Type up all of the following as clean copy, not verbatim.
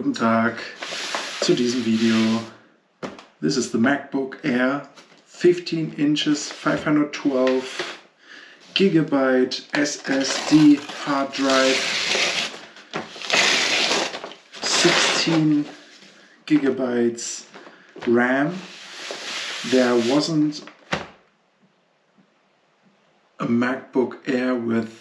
Guten Tag zu diesem Video. This is the MacBook Air, 15 inches, 512 gigabyte SSD hard drive, 16 gigabytes RAM. There wasn't a MacBook Air with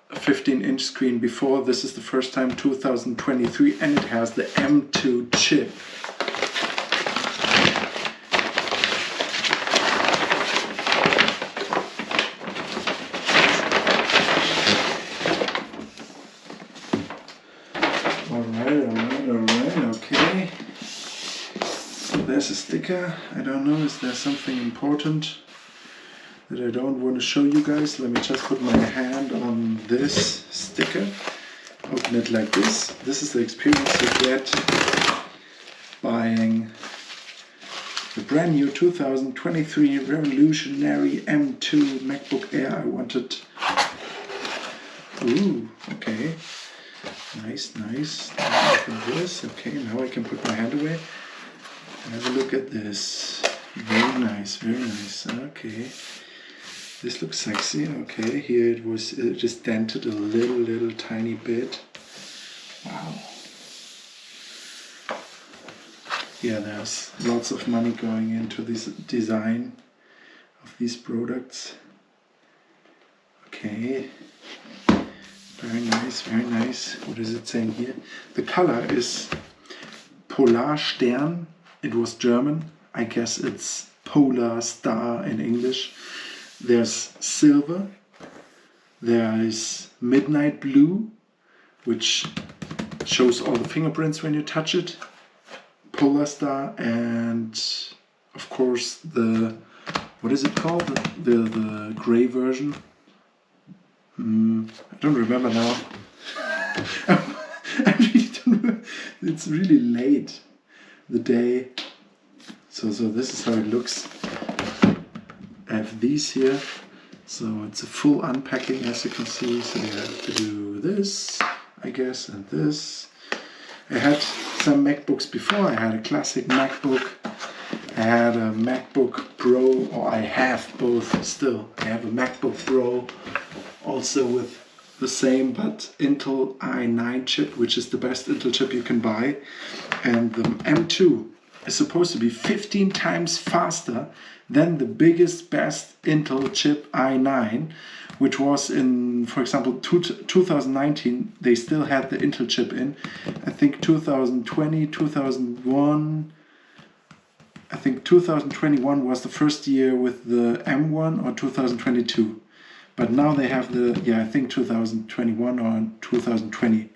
a 15-inch screen before. This is the first time, 2023, and it has the M2-chip. Alright, okay. So there's a sticker. I don't know, is there something important that I don't want to show you guys? Let me just put my hand on this sticker, open it like this. This is the experience you get buying the brand new 2023 revolutionary M2 MacBook Air. I wanted, ooh, okay, nice. This, okay, now I can put my hand away. Have a look at this. Very nice, okay. This looks sexy. Okay, here it was just dented a little tiny bit. Wow. Yeah, there's lots of money going into this design of these products. Okay. Very nice. What is it saying here? The color is Polarstern. It was German. I guess it's Polar Star in English. There's silver, there is midnight blue, which shows all the fingerprints when you touch it, Polar Star, and of course the, what is it called, the gray version? I don't remember now. I really don't remember. It's really late, the day. So this is how it looks. I have these here, so it's a full unpacking, as you can see. So you have to do this, I guess, and this. I had some MacBooks before. I had a classic MacBook. I had a MacBook Pro, or I have both still. I have a MacBook Pro also with the same but Intel i9 chip, which is the best Intel chip you can buy. And the M2 is supposed to be 15 times faster than the biggest, best Intel chip i9, which was in, for example, 2019, they still had the Intel chip in. I think 2020, 2001, I think 2021 was the first year with the M1, or 2022. But now they have the, yeah, I think 2021 or 2020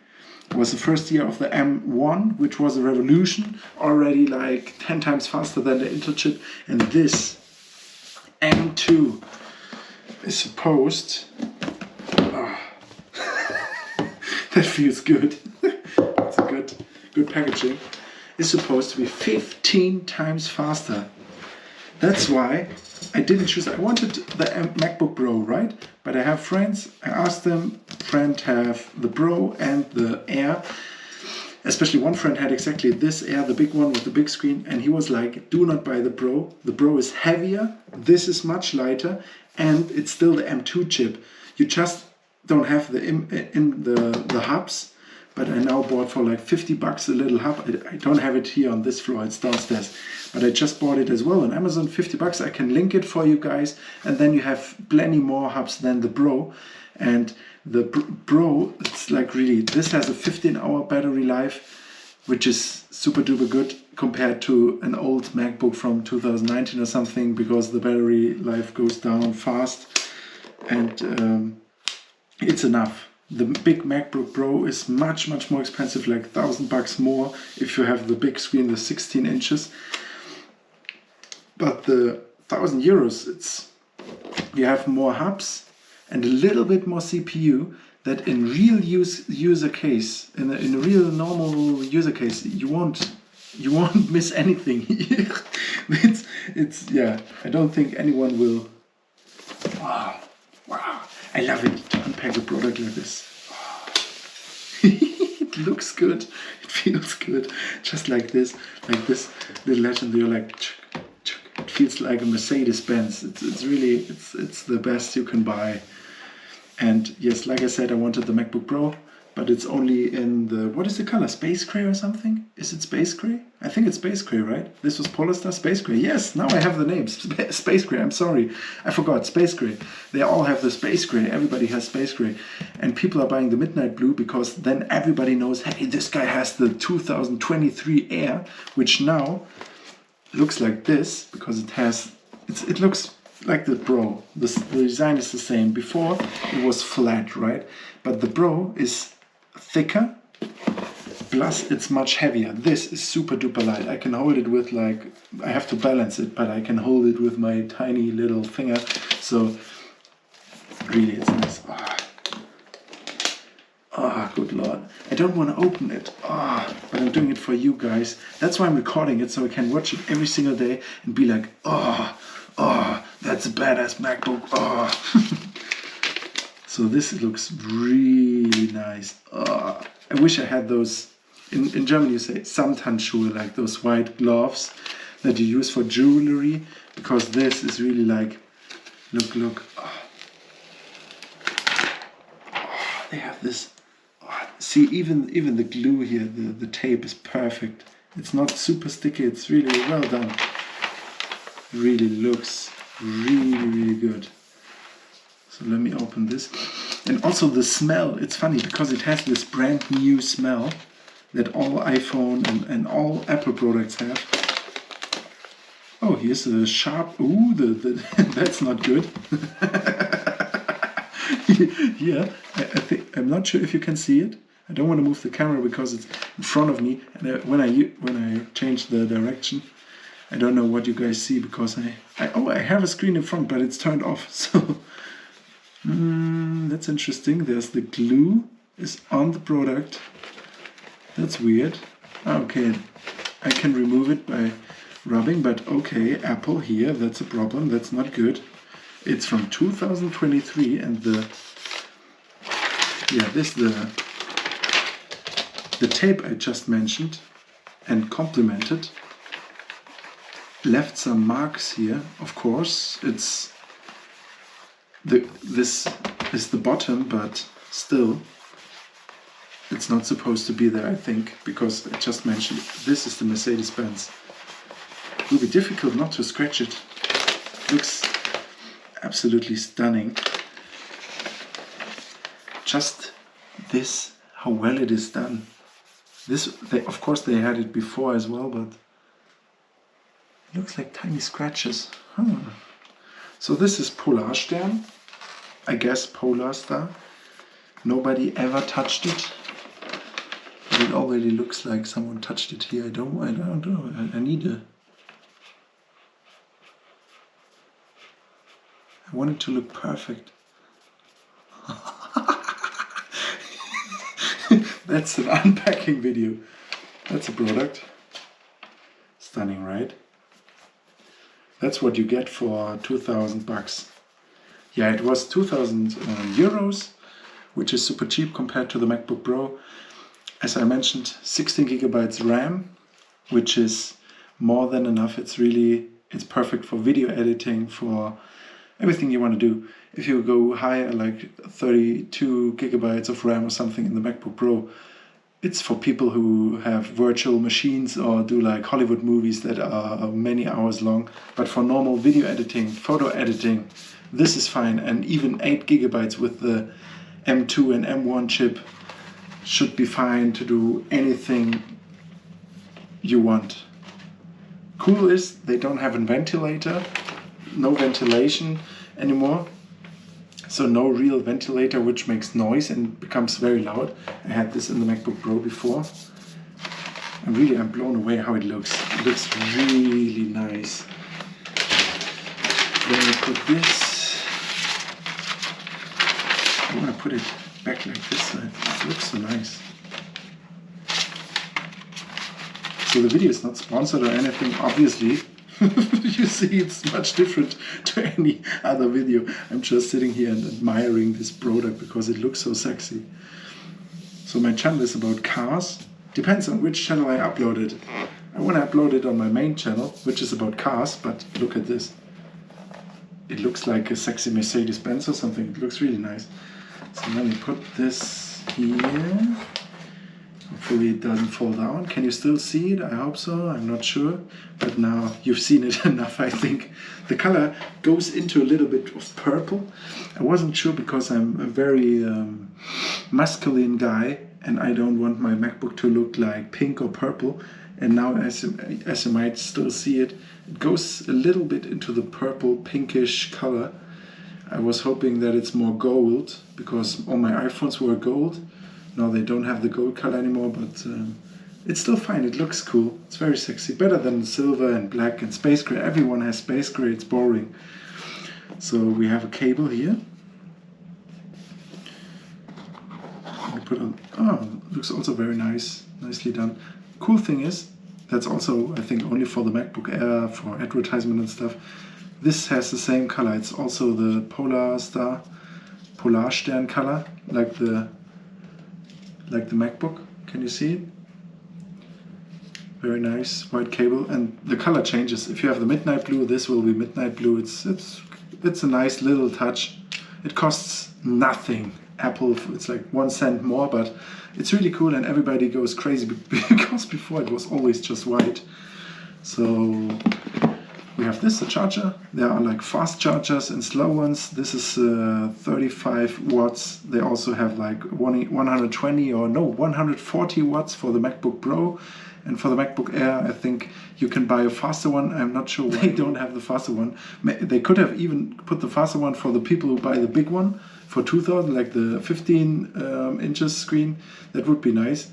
was the first year of the M1, which was a revolution, already like 10 times faster than the Intel chip. And this M2 is supposed, that feels good, it's a good packaging, is supposed to be 15 times faster. That's why I didn't choose. I wanted the MacBook Pro, right? But I have friends, I asked them, friend have the Pro and the Air. Especially one friend had exactly this Air, the big one with the big screen, and he was like, do not buy the Pro. The Pro is heavier, this is much lighter, and it's still the M2 chip. You just don't have the hubs. But I now bought for like 50 bucks a little hub. I don't have it here on this floor, it's downstairs. But I just bought it as well on Amazon, 50 bucks. I can link it for you guys. And then you have plenty more hubs than the Pro. And the Pro, it's like really, this has a 15-hour battery life, which is super duper good compared to an old MacBook from 2019 or something, because the battery life goes down fast. And it's enough. The big MacBook Pro is much more expensive, like 1,000 bucks more if you have the big screen, the 16 inches. But the 1,000 euros, it's, you have more hubs and a little bit more CPU, that in real user case, in a real normal user case, you won't miss anything. it's yeah, I don't think anyone will. Wow, I love it to unpack a product like this. It looks good, it feels good. Just like this little legend, you're like, chuk, chuk. It feels like a Mercedes-Benz. It's really, it's the best you can buy. And yes, like I said, I wanted the MacBook Pro, but it's only in the, what is the color? Space gray or something? Is it space gray? I think it's space gray, right? This was Polarstern space gray. Yes, now I have the name. Space gray, I'm sorry. I forgot, space gray. They all have the space gray. Everybody has space gray. And people are buying the midnight blue because then everybody knows, hey, this guy has the 2023 Air, which now looks like this because it has, it looks like the Pro. The design is the same. Before it was flat, right? But the Pro is thicker, plus it's much heavier. This is super duper light. I can hold it with like, I have to balance it, but I can hold it with my tiny little finger. So really it's nice. Oh, good Lord. I don't want to open it. But I'm doing it for you guys. That's why I'm recording it, so I can watch it every single day and be like, that's a badass MacBook. So this looks really nice. I wish I had those. In German you say Samthandschuhe, like those white gloves that you use for jewelry, because this is really like, look. They have this. See, even the glue here, the tape is perfect. It's not super sticky. It's really well done. Really looks really good. So let me open this. And also the smell, it's funny because it has this brand new smell that all iPhone and all Apple products have. Oh, here's a sharp, that's not good. Yeah, I think, I'm not sure if you can see it. I don't want to move the camera because it's in front of me. And when I change the direction, I don't know what you guys see because I have a screen in front, but it's turned off. So that's interesting. There's the glue is on the product. That's weird. Okay, I can remove it by rubbing, but okay, Apple here, that's a problem. That's not good. It's from 2023, and the tape I just mentioned and complimented left some marks here. Of course, this is the bottom, but still, it's not supposed to be there, I think, because I just mentioned this is the Mercedes-Benz. It will be difficult not to scratch it. Looks absolutely stunning. Just this, how well it is done. Of course they had it before as well, but it looks like tiny scratches. So this is Polarstern, I guess Polarstern. Nobody ever touched it. But it already looks like someone touched it here. I don't know. I need a. I want it to look perfect. That's an unpacking video. That's a product. Stunning, right? That's what you get for 2,000 bucks. Yeah, it was 2,000 euros, which is super cheap compared to the MacBook Pro. As I mentioned, 16 gigabytes RAM, which is more than enough. It's perfect for video editing, for everything you want to do. If you go higher, like 32 gigabytes of RAM or something in the MacBook Pro, it's for people who have virtual machines or do like Hollywood movies that are many hours long. But for normal video editing, photo editing, this is fine. And even 8 gigabytes with the M2 and M1 chip should be fine to do anything you want. Cool is they don't have a ventilator, no ventilation anymore. So no real ventilator, which makes noise and becomes very loud. I had this in the MacBook Pro before. I'm blown away how it looks. It looks really nice. Then I put this. I want to put it back like this. It looks so nice. So the video is not sponsored or anything, obviously. You see, it's much different to any other video. I'm just sitting here and admiring this product because it looks so sexy. So my channel is about cars. Depends on which channel I upload it. I want to upload it on my main channel, which is about cars, but look at this. It looks like a sexy Mercedes-Benz or something. It looks really nice. So let me put this here. Hopefully it doesn't fall down. Can you still see it? I hope so. I'm not sure. But now you've seen it enough, I think. The color goes into a little bit of purple. I wasn't sure because I'm a very masculine guy and I don't want my MacBook to look like pink or purple. And now, as you might still see it, it goes a little bit into the purple pinkish color. I was hoping that it's more gold because all my iPhones were gold. Now they don't have the gold color anymore, but it's still fine. It looks cool. It's very sexy. Better than silver and black and space gray. Everyone has space gray. It's boring. So we have a cable here. It looks also very nice. Nicely done. Cool thing is, that's also, I think, only for the MacBook Air, for advertisement and stuff. This has the same color. It's also the Polarstern color, like the MacBook. Can you see it? Very nice white cable, and the color changes. If you have the midnight blue, this will be midnight blue. It's a nice little touch. It costs nothing. Apple, it's like 1 cent more, but it's really cool, and everybody goes crazy because before it was always just white. So we have this, a charger. There are like fast chargers and slow ones. This is 35 watts. They also have like 120 or no 140 watts for the MacBook Pro. And for the MacBook Air, I think you can buy a faster one. I'm not sure why they don't have the faster one. They could have even put the faster one for the people who buy the big one for 2,000, like the 15 inches screen. That would be nice.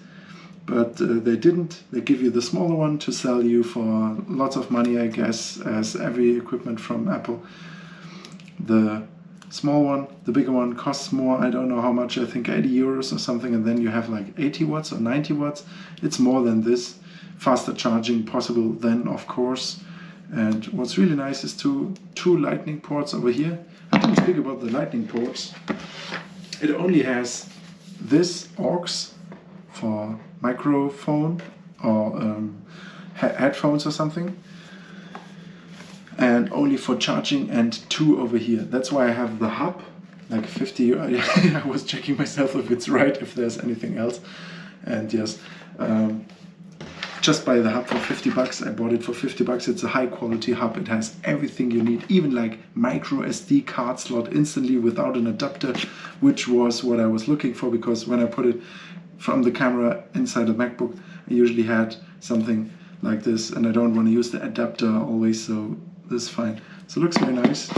But they didn't. They give you the smaller one to sell you for lots of money, I guess, as every equipment from Apple. The small one, the bigger one costs more. I don't know how much, I think 80 euros or something. And then you have like 80 watts or 90 watts. It's more than this. Faster charging possible then, of course. And what's really nice is two lightning ports over here. I didn't speak about the lightning ports. It only has this aux for microphone or headphones or something, and only for charging, and 2 over here. That's why I have the hub, like 50. I was checking myself if it's right, if there's anything else. And yes, just buy the hub for 50 bucks. I bought it for 50 bucks. It's a high quality hub. It has everything you need, even like micro SD card slot instantly without an adapter, which was what I was looking for, because when I put it from the camera inside the MacBook, I usually had something like this, and I don't want to use the adapter always, so this is fine. So it looks very nice.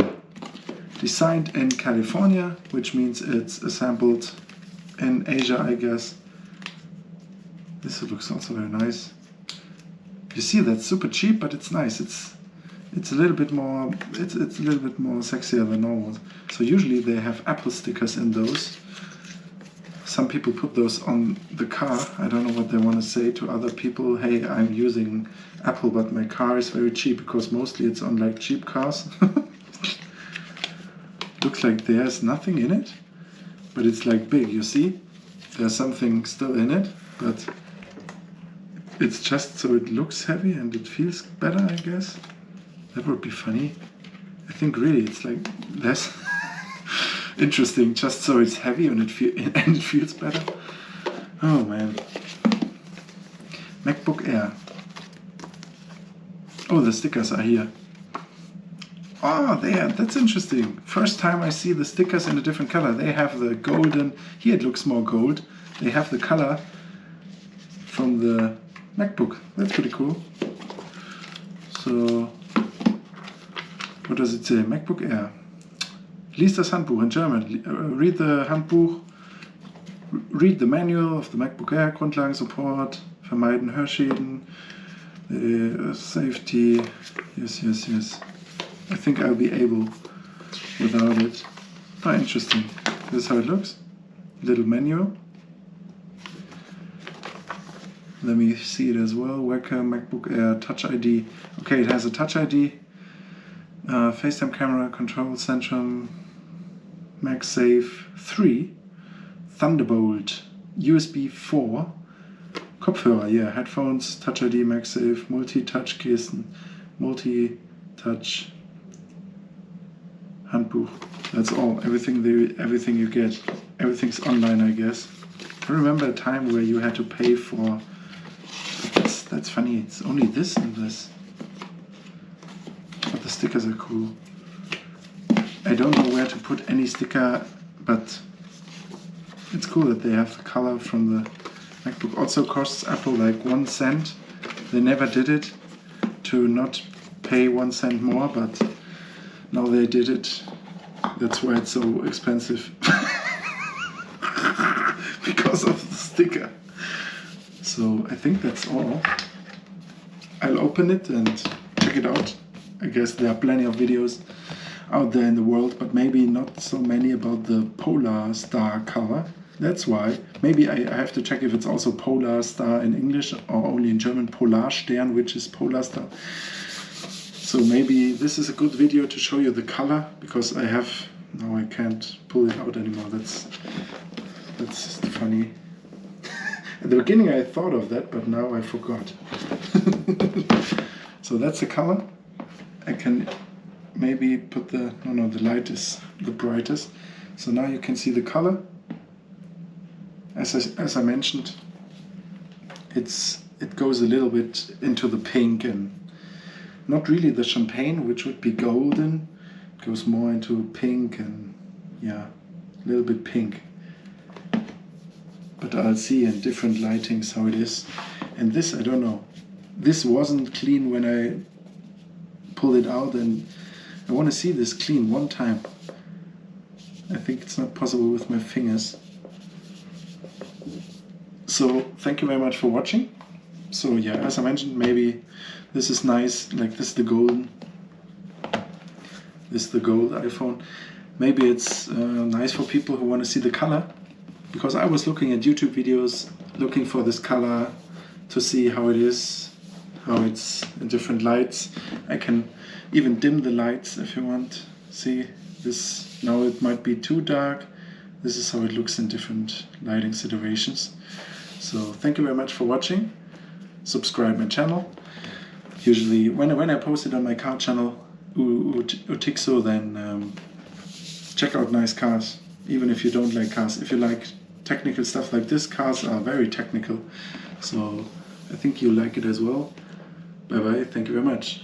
Designed in California, which means it's assembled in Asia, I guess. This looks also very nice. You see, that's super cheap, but it's nice. It's a little bit more. It's a little bit more sexier than normal. So usually they have Apple stickers in those. Some people put those on the car. I don't know what they want to say to other people. Hey, I'm using Apple, but my car is very cheap, because mostly it's on like cheap cars. Looks like there's nothing in it, but it's like big. You see, there's something still in it, but it's just so it looks heavy and it feels better, I guess. That would be funny. I think really it's like less interesting, just so it's heavy and it feels better. Oh man. MacBook Air. Oh, the stickers are here. Oh, there, that's interesting. First time I see the stickers in a different color. They have the golden, here it looks more gold. They have the color from the MacBook. That's pretty cool. So, what does it say? MacBook Air. Lies das Handbuch in German. Read the Handbuch. Read the manual of the MacBook Air. Grundlagensupport. Vermeiden Hörschäden. Safety. Yes. I think I'll be able without it. Oh, interesting. This is how it looks. Little manual. Let me see it as well. Webcam, MacBook Air, Touch ID. Okay, it has a Touch ID. FaceTime camera, Control Centrum, MagSafe 3, Thunderbolt USB 4 Kopfhörer, yeah, headphones, Touch ID, MagSafe, Multi-Touch Gesten, Multi-Touch Handbuch. That's all. Everything you get. Everything's online, I guess. I remember a time where you had to pay for. That's funny. It's only this and this. But the stickers are cool. I don't know where to put any sticker, but it's cool that they have the color from the MacBook. Also costs Apple like 1 cent. They never did it to not pay 1 cent more, but now they did it. That's why it's so expensive. Because of the sticker. So I think that's all. I'll open it and check it out. I guess there are plenty of videos out there in the world, but maybe not so many about the Polarstern color. That's why. Maybe I have to check if it's also Polarstern in English or only in German Polarstern, which is Polarstern. So maybe this is a good video to show you the color, because now I can't pull it out anymore. That's funny. At the beginning I thought of that, but now I forgot. So that's the color. I can maybe put the light is the brightest. So now you can see the color. As I mentioned, it goes a little bit into the pink, and not really the champagne, which would be golden. It goes more into pink, and yeah, a little bit pink. But I'll see in different lightings how it is. And this, I don't know. This wasn't clean when I pulled it out, and I want to see this clean one time. I think it's not possible with my fingers. So thank you very much for watching. So yeah, as I mentioned, maybe this is nice, like this is the gold iPhone. Maybe it's nice for people who want to see the color, because I was looking at YouTube videos looking for this color to see how it is, how it's in different lights. I can even dim the lights if you want. See this, now it might be too dark. This is how it looks in different lighting situations. So thank you very much for watching. Subscribe my channel. Usually when I post it on my car channel, uthixo, then check out nice cars. Even if you don't like cars, if you like technical stuff like this, cars are very technical. So I think you'll like it as well. Bye bye, thank you very much.